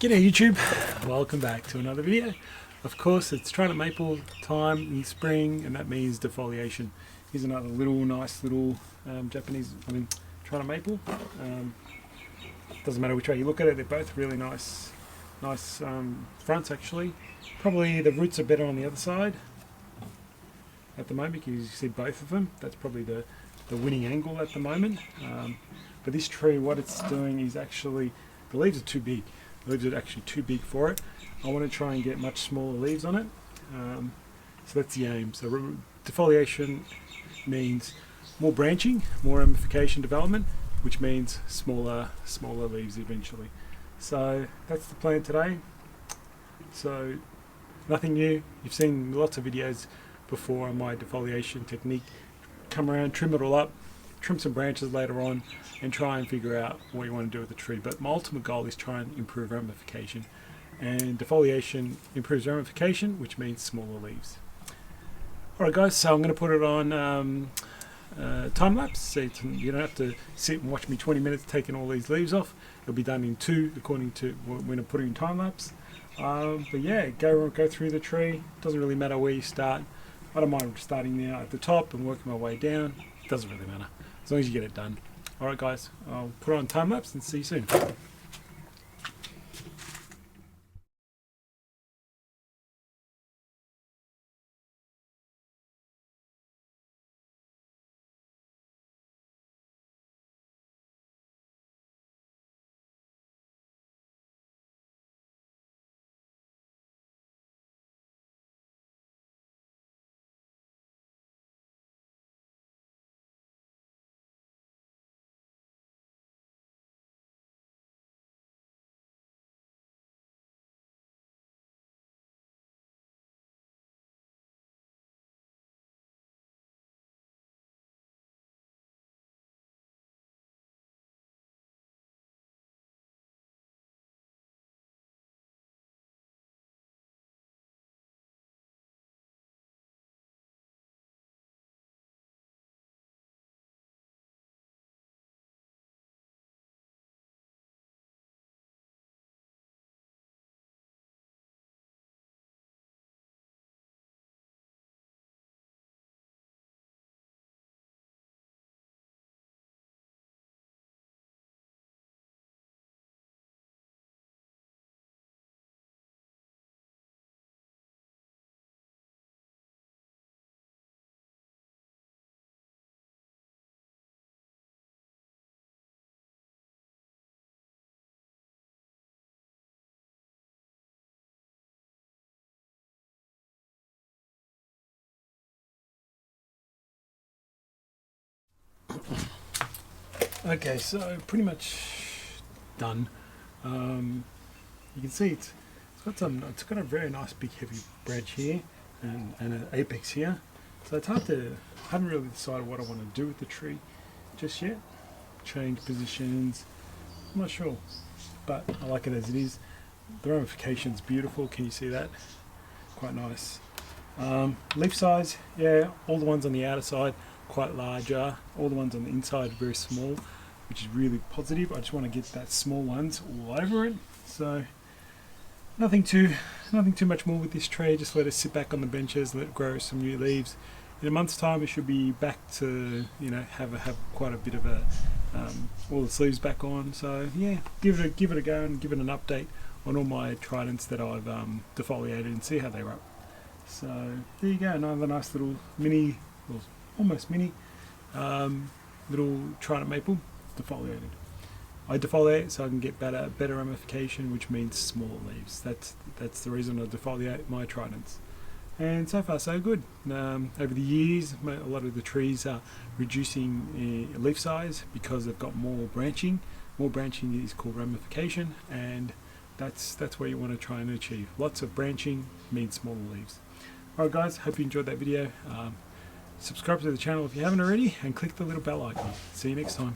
G'day YouTube, welcome back to another video. Of course it's Trident maple time in spring, and that means defoliation. Here's another nice little Trident maple. Doesn't matter which way you look at it, they're both really nice fronts actually. Probably the roots are better on the other side at the moment because you see both of them. That's probably the winning angle at the moment. But this tree, what it's doing is actually, the leaves are too big. The leaves are actually too big for it. I want to try and get much smaller leaves on it. So that's the aim. So defoliation means more branching, more ramification development, which means smaller leaves eventually. So that's the plan today. So nothing new. You've seen lots of videos before on my defoliation technique. Come around, trim it all up, trim some branches later on, and try and figure out what you want to do with the tree. But my ultimate goal is try and improve ramification, and defoliation improves ramification, which means smaller leaves. Alright guys, so I'm going to put it on time lapse, so you don't have to sit and watch me 20 minutes taking all these leaves off. It'll be done in 2 according to when I'm putting in time lapse. But yeah, go through the tree. Doesn't really matter where you start. I don't mind starting now at the top and working my way down. Doesn't really matter as long as you get it done. Alright guys, I'll put it on time lapse and see you soon. Okay, so pretty much done. You can see it's got a very nice big heavy branch here and an apex here. So it's I haven't really decided what I want to do with the tree just yet. Change positions, I'm not sure, but I like it as it is. The ramification's beautiful. Can you see that? Quite nice. Leaf size, yeah, all the ones on the outer side quite larger, all the ones on the inside very small, which is really positive. I just want to get that small ones all over it. So nothing too much more with this tree. Just let it sit back on the benches, let it grow some new leaves. In a month's time it should be back to, you know, have quite a bit of a all its leaves back on. So yeah, give it a go and give it an update on all my tridents that I've defoliated and see how they are up. So there you go, another nice little mini, well, almost mini little Trident maple defoliated. I defoliate so I can get better ramification, which means smaller leaves. That's the reason I defoliate my tridents. And so far so good. Over the years, a lot of the trees are reducing leaf size because they've got more branching. More branching is called ramification, and that's where you want to try and achieve. Lots of branching means smaller leaves. Alright guys, hope you enjoyed that video. Subscribe to the channel if you haven't already, and click the little bell icon. See you next time.